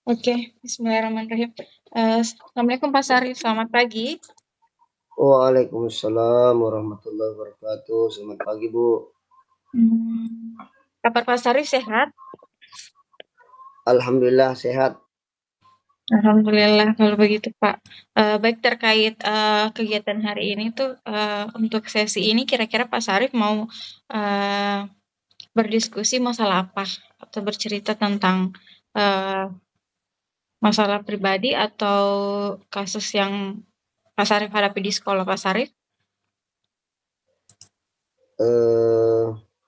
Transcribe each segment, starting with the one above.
Oke, bismillahirrahmanirrahim. Assalamualaikum Pak Sarif, selamat pagi. Waalaikumsalam warahmatullahi wabarakatuh. Selamat pagi, Bu. Kabar Pak Sarif sehat? Alhamdulillah sehat. Alhamdulillah kalau begitu Pak. Baik, terkait kegiatan hari ini tuh untuk sesi ini kira-kira Pak Sarif mau berdiskusi masalah apa atau bercerita tentang masalah pribadi atau kasus yang Pak Sarif hadapi di sekolah Pak Sarif?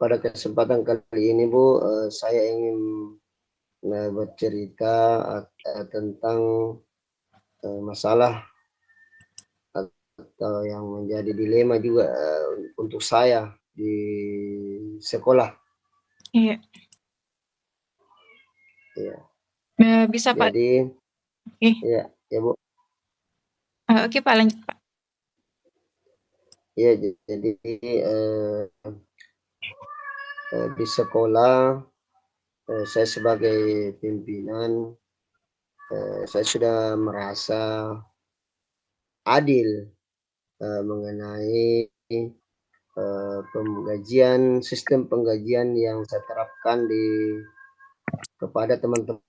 Pada kesempatan kali ini, Bu, saya ingin bercerita tentang masalah atau yang menjadi dilema juga untuk saya di sekolah. Iya. Ya. Bisa Pak. Jadi, Oke. ya Bu. Oke Pak, lanjut Pak. Ya, jadi di sekolah saya sebagai pimpinan saya sudah merasa adil mengenai sistem penggajian yang saya terapkan kepada teman-teman.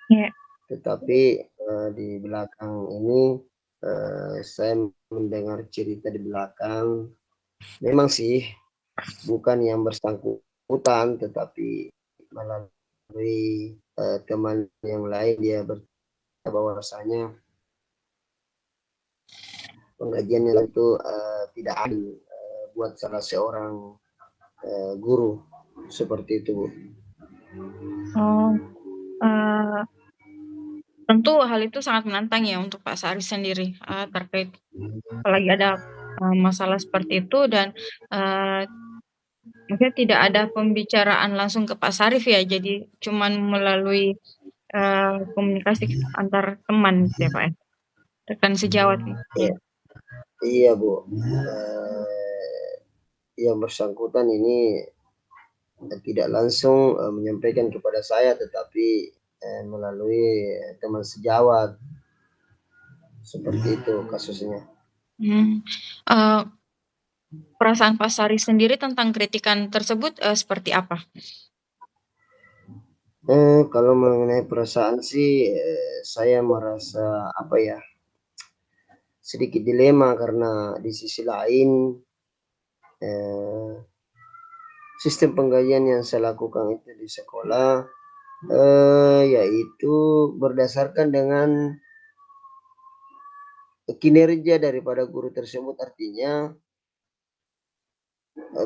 Iya. Tetapi di belakang ini saya mendengar cerita di belakang, memang sih bukan yang bersangkutan, tetapi melalui teman yang lain dia berkata bahwasanya penggajiannya itu tidak adil buat salah seorang guru, seperti itu, Bu. Tentu hal itu sangat menantang ya untuk Pak Sarif sendiri terkait apalagi ada masalah seperti itu dan mungkin tidak ada pembicaraan langsung ke Pak Sarif ya, jadi cuman melalui komunikasi antar teman ya Pak ya, rekan sejawat mungkin. Iya Bu, yang bersangkutan ini tidak langsung menyampaikan kepada saya, tetapi melalui teman sejawat, seperti itu kasusnya. Perasaan Pak Sarif sendiri tentang kritikan tersebut seperti apa? Kalau mengenai perasaan sih saya merasa sedikit dilema, karena di sisi lain sistem penggajian yang saya lakukan itu di sekolah yaitu berdasarkan dengan kinerja daripada guru tersebut, artinya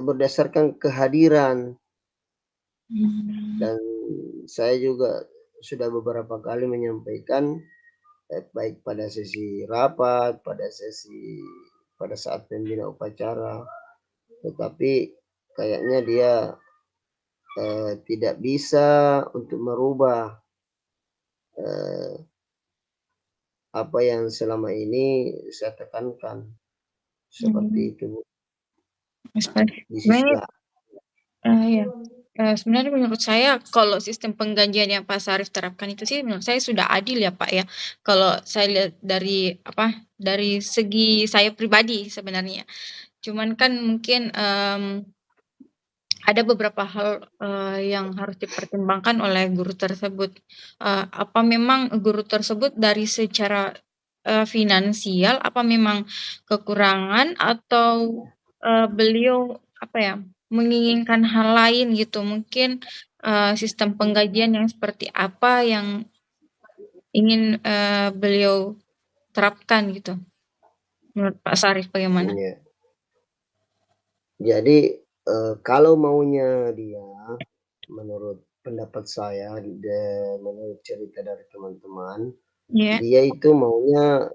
berdasarkan kehadiran. Dan saya juga sudah beberapa kali menyampaikan baik pada sesi rapat, pada saat pembina upacara, tetapi kayaknya dia tidak bisa untuk merubah apa yang selama ini saya tekankan, seperti itu, Bu. Sebenarnya menurut saya kalau sistem penggajian yang Pak Sarif terapkan itu sih menurut saya sudah adil ya Pak ya. Kalau saya lihat dari segi saya pribadi sebenarnya. Cuman kan mungkin ada beberapa hal, yang harus dipertimbangkan oleh guru tersebut. Apa memang guru tersebut dari secara, finansial, apa memang kekurangan atau, beliau, apa ya, menginginkan hal lain gitu, mungkin, sistem penggajian yang seperti apa yang ingin, beliau terapkan gitu, menurut Pak Syarif bagaimana? Iya. Jadi, kalau maunya dia, menurut pendapat saya menurut cerita dari teman-teman, Iya, dia itu maunya,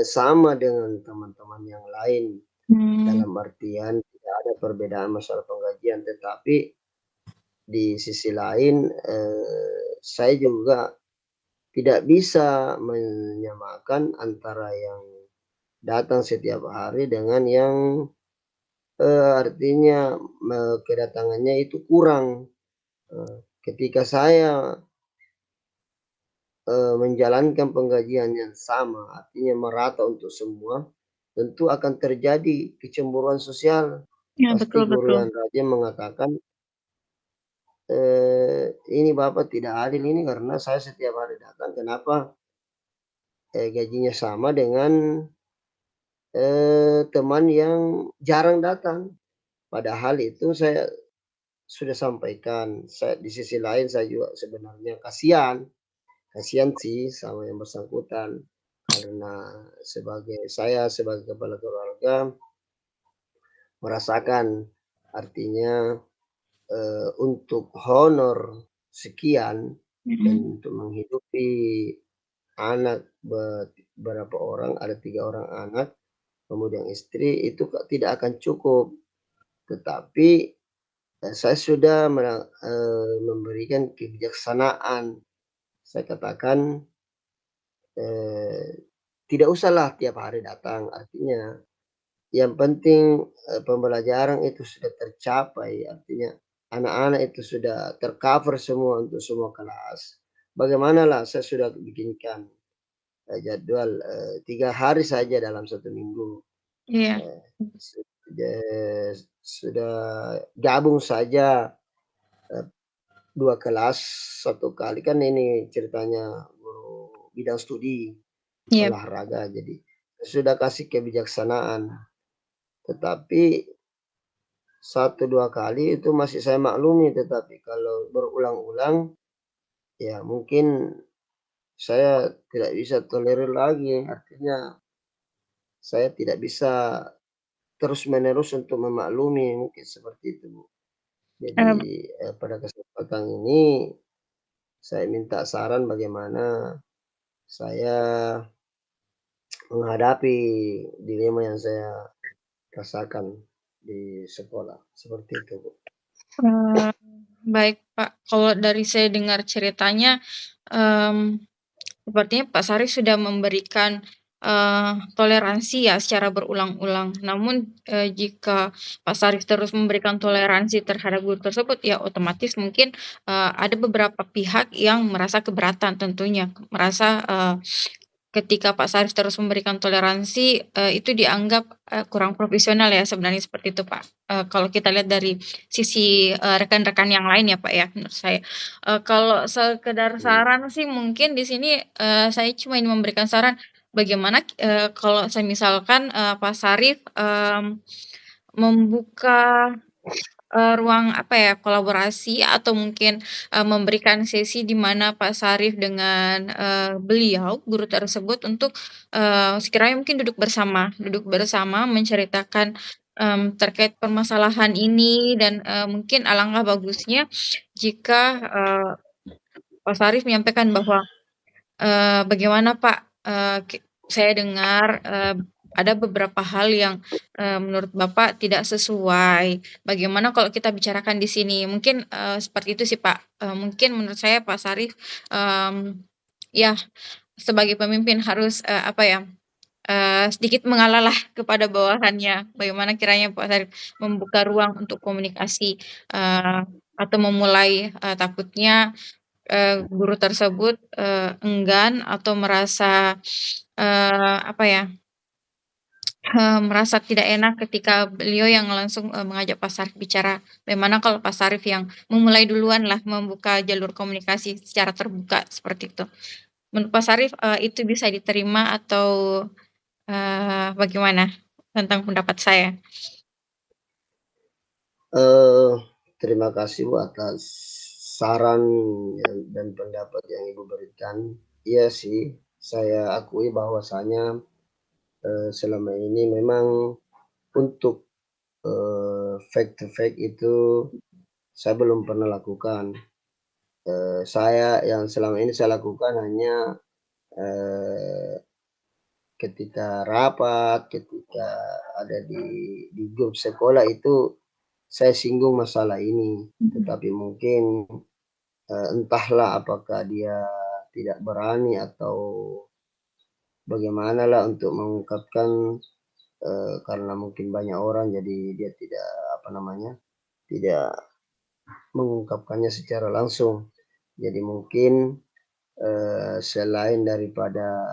sama dengan teman-teman yang lain, mmm, dalam artian tidak ada perbedaan masalah penggajian, tetapi di sisi lain, saya juga tidak bisa menyamakan antara yang datang setiap hari dengan yang, artinya kedatangannya itu kurang. Ketika saya, menjalankan penggajian yang sama, artinya merata untuk semua, tentu akan terjadi kecemburuan sosial. iya Pasti betul guru betul. yang rajin mengatakan, "Ini Bapak tidak adil ini karena saya setiap hari datang, kenapa, gajinya sama dengan, teman yang jarang datang?" Padahal itu saya sudah sampaikan, di sisi lain saya juga sebenarnya kasihan. Kasihan sih sama yang bersangkutan, karena saya sebagai kepala keluarga merasakan, artinya, untuk honor sekian dan Mhm, untuk menghidupi anak berapa orang, ada 3 orang anak, kemudian istri itu tidak akan cukup. Tetapi, saya sudah memberikan kebijaksanaan. Saya katakan, eee tidak usahlah tiap hari datang, artinya yang penting, pembelajaran itu sudah tercapai, artinya anak-anak itu sudah tercover semua untuk semua kelas. Bagaimanalah saya sudah bikinkan, jadwal, 3 hari saja dalam 1 minggu, iya, eee, su sudah gabung saja, eee, 2 kelas, 1 kali, kan ini ceritanya guru bidang studi iya, olahraga, jadi sudah kasih kebijaksanaan. Tetapi 1, 2 kali itu masih saya maklumi, tetapi kalau berulang-ulang, ya mungkin saya tidak bisa tolerir lagi. Artinya saya tidak bisa terus-menerus untuk memaklumi, mungkin seperti itu, Bu. Jadi, eee, pada kesempatan ini saya minta saran bagaimana saya menghadapi dilema yang saya rasakan di sekolah, seperti itu, Bu. eee, baik Pak, kalau dari saya dengar ceritanya, mmm, sepertinya Pak Syarif sudah memberikan, toleransi ya secara berulang-ulang. Namun, jika Pak Syarif terus memberikan toleransi terhadap guru tersebut, ya otomatis mungkin, ada beberapa pihak yang merasa keberatan tentunya, merasa, ketika Pak Syarif terus memberikan toleransi, itu dianggap, kurang profesional ya sebenarnya seperti itu, Pak. Kalau kita lihat dari sisi, rekan-rekan yang lain ya, Pak, ya, menurut saya. Kalau sekedar Mmm, saran sih mungkin di sini, saya cuma ingin memberikan saran bagaimana, kalau semisalkan, Pak Syarif, membuka ruang apa ya, kolaborasi atau mungkin, memberikan sesi di mana Pak Syarif dengan, beliau, guru tersebut untuk, sekiranya mungkin duduk bersama menceritakan, terkait permasalahan ini dan, mungkin alangkah bagusnya jika, Pak Syarif menyampaikan bahwa bagaimana Pak, saya dengar, ada beberapa hal yang, menurut Bapak tidak sesuai. Bagaimana kalau kita bicarakan di sini? Mungkin, seperti itu sih Pak. Mungkin menurut saya Pak Syarif, ya sebagai pemimpin harus, apa ya, sedikit mengalahlah kepada bawahannya. Bagaimana kiranya Pak Syarif membuka ruang untuk komunikasi, atau memulai, takutnya guru tersebut, enggan atau merasa, apa ya, merasa tidak enak ketika beliau yang langsung, mengajak Pak Syarif bicara. Bagaimana kalau Pak Syarif yang memulai duluan lah membuka jalur komunikasi secara terbuka, seperti itu. Menurut Pak Syarif, itu bisa diterima atau, bagaimana tentang pendapat saya? Eee, Terima kasih Bu atas saran dan pendapat yang Ibu berikan. Iya sih, saya akui bahwasanya, selama ini memang untuk, face to face itu saya belum pernah lakukan. Saya yang selama ini saya lakukan hanya, eee, ketika rapat, ketika ada di grup sekolah itu saya singgung masalah ini. Mhm. Tetapi mungkin, entahlah apakah dia tidak berani atau bagaimanalah untuk mengungkapkan, karena mungkin banyak orang jadi dia tidak, apa namanya, tidak mengungkapkannya secara langsung. Jadi mungkin, selain daripada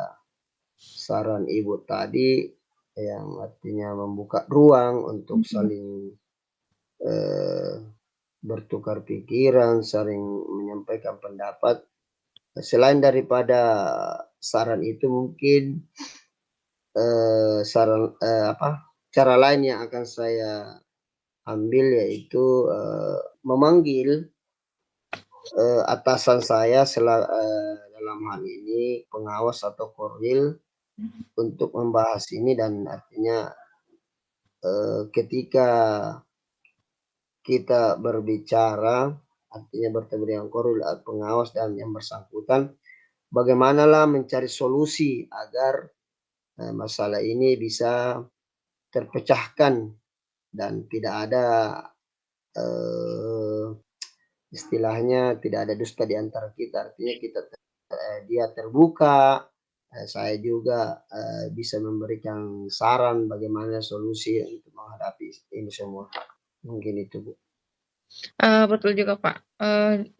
saran Ibu tadi, yang artinya membuka ruang untuk Mhm. saling, eee, bertukar pikiran, saling menyampaikan pendapat. Selain daripada saran itu mungkin, apa, cara lain yang akan saya ambil yaitu, memanggil, atasan saya dalam hal ini pengawas atau korwil untuk membahas ini dan artinya, ketika kita berbicara, artinya bertemu dengan korwil, pengawas dan yang bersangkutan, bagaimanalah mencari solusi agar, masalah ini bisa terpecahkan dan tidak ada, eee, istilahnya tidak ada dusta di antara kita. Artinya dia terbuka, saya juga, bisa memberikan saran bagaimana solusi untuk menghadapi ini semua. Mungkin itu, Bu. Betul juga, Pak.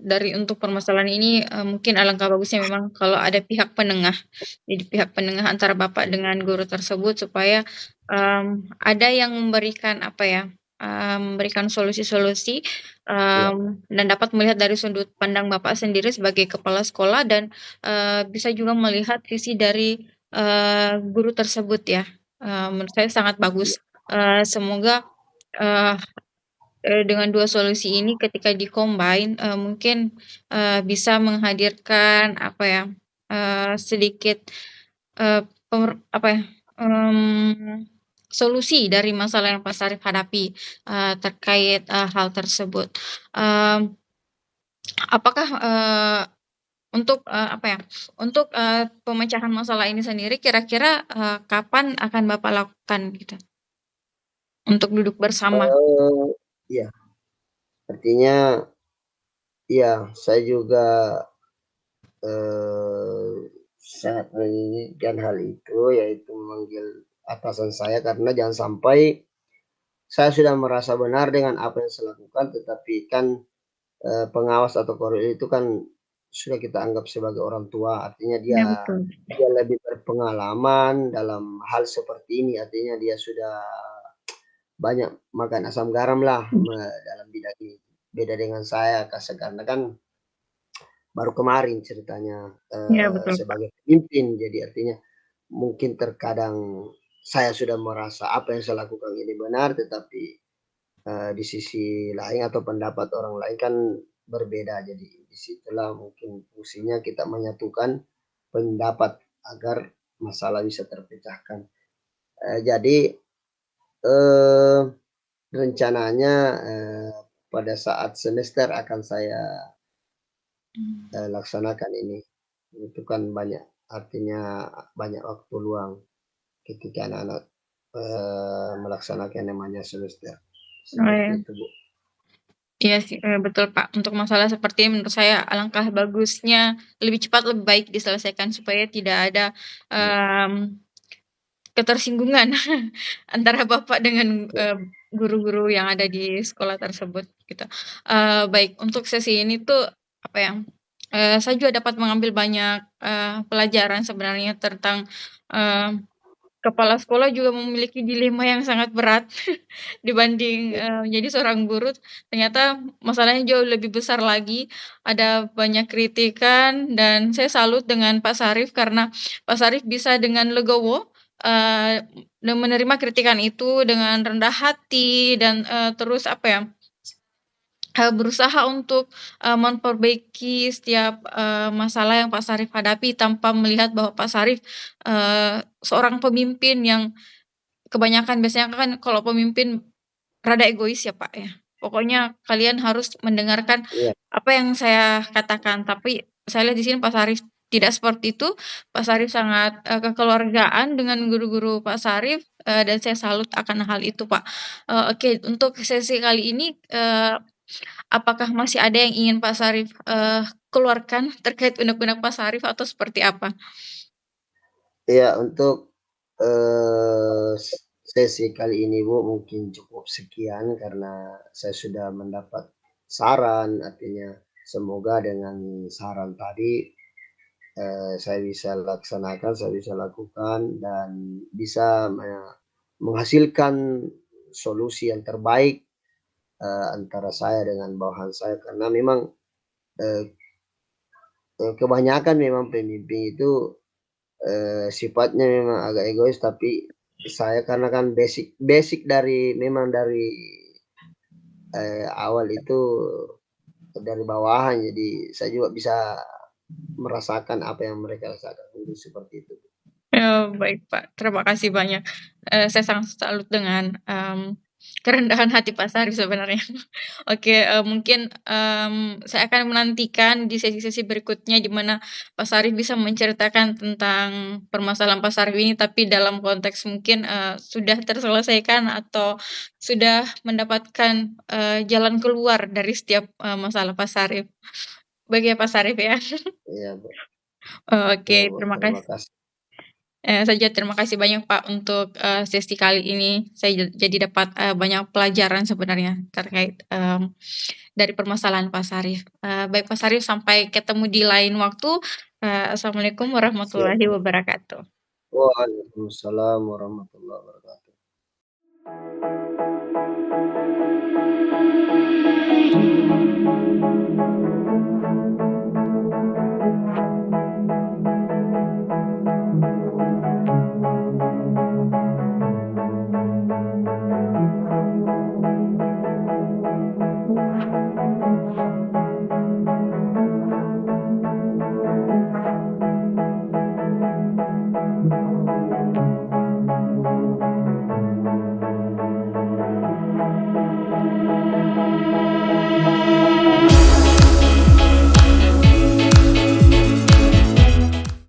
Dari untuk permasalahan ini, mungkin alangkah bagusnya memang kalau ada pihak penengah. Jadi pihak penengah antara Bapak dengan guru tersebut supaya, ada yang memberikan apa ya, memberikan solusi-solusi, Iya, dan dapat melihat dari sudut pandang Bapak sendiri sebagai kepala sekolah dan, bisa juga melihat sisi dari, guru tersebut ya. Menurut saya sangat iya, bagus. Semoga, eee dengan 2 solusi ini ketika di-combine, mungkin, bisa menghadirkan apa ya, sedikit, apa ya, solusi dari masalah yang Pak Sarif hadapi, terkait, hal tersebut. Mmm, apakah, untuk, apa ya, untuk, pemecahan masalah ini sendiri kira-kira, kapan akan Bapak lakukan gitu, untuk duduk bersama? iya, artinya iya, saya juga, eee, sangat menginginkan hal itu, yaitu memanggil atasan saya karena jangan sampai saya sudah merasa benar dengan apa yang saya lakukan, tetapi kan, pengawas atau korup itu kan sudah kita anggap sebagai orang tua, artinya dia Iya betul. dia lebih berpengalaman dalam hal seperti ini, artinya dia sudah banyak makan asam garam lah dalam bidang ini. Beda dengan saya, karena kan baru kemarin ceritanya, Iya betul, Pak. sebagai pemimpin, jadi artinya mungkin terkadang saya sudah merasa apa yang saya lakukan ini benar, tetapi, di sisi lain atau pendapat orang lain kan berbeda. Jadi di situlah mungkin fungsinya kita menyatukan pendapat agar masalah bisa terpecahkan. Jadi, eee, rencananya, pada saat semester akan saya, Mmm. laksanakan ini. Itu kan banyak artinya banyak waktu luang ketika anak-anak, melaksanakan namanya semester. Oh Seperti ya. itu, Bu. Iya sih, betul, Pak. Untuk masalah seperti ini menurut saya alangkah bagusnya lebih cepat lebih baik diselesaikan supaya tidak ada, Iya, mmm, ketersinggungan antara Bapak dengan, iya, guru-guru yang ada di sekolah tersebut gitu. Baik untuk sesi ini tuh apa ya, saya juga dapat mengambil banyak, pelajaran sebenarnya tentang, kepala sekolah juga memiliki dilema yang sangat berat dibanding, Ya, menjadi seorang guru, ternyata masalahnya jauh lebih besar lagi, ada banyak kritikan dan saya salut dengan Pak Sarif karena Pak Sarif bisa dengan legowo, menerima kritikan itu dengan rendah hati dan, terus apa ya, berusaha untuk, memperbaiki setiap, masalah yang Pak Sarif hadapi tanpa melihat bahwa Pak Sarif, seorang pemimpin yang kebanyakan biasanya kan kalau pemimpin rada egois ya, Pak, ya. Pokoknya kalian harus mendengarkan iya, apa yang saya katakan, tapi saya lihat di sini Pak Sarif tidak seperti itu. Pak Sarif sangat, kekeluargaan dengan guru-guru Pak Sarif, dan saya salut akan hal itu, Pak. Oke, untuk sesi kali ini, apakah masih ada yang ingin Pak Sarif, keluarkan terkait unek-unek Pak Sarif atau seperti apa? iya untuk, sesi kali ini Bu, mungkin cukup sekian karena saya sudah mendapat saran, artinya semoga dengan saran tadi, saya bisa laksanakan, saya bisa lakukan dan bisa menghasilkan solusi yang terbaik, antara saya dengan bawahan saya karena memang, eee kebanyakan memang pemimpin itu, sifatnya memang agak egois, tapi saya karena kan basic basic dari memang dari, awal itu dari bawahan, jadi saya juga bisa merasakan apa yang mereka rasakan, dulu seperti itu. Baik, Pak, terima kasih banyak. Saya sangat salut dengan, kerendahan hati Pak Sarif sebenarnya. Oke, mungkin, saya akan menantikan di sesi-sesi berikutnya di mana Pak Sarif bisa menceritakan tentang permasalahan Pak Sarif ini, tapi dalam konteks mungkin, sudah terselesaikan atau sudah mendapatkan, jalan keluar dari setiap, masalah Pak Sarif. Bagi Pak Sarif ya. Iya, Bu, Oke, iya, Bu, terima terima kasih. kasih. Saja terima kasih banyak Pak untuk, sesi kali ini. Saya jadi dapat, banyak pelajaran sebenarnya terkait, dari permasalahan Pak Sarif. Baik Pak Sarif sampai ketemu di lain waktu. Assalamualaikum Siap, warahmatullahi Bu. wabarakatuh. Waalaikumsalam warahmatullahi wabarakatuh.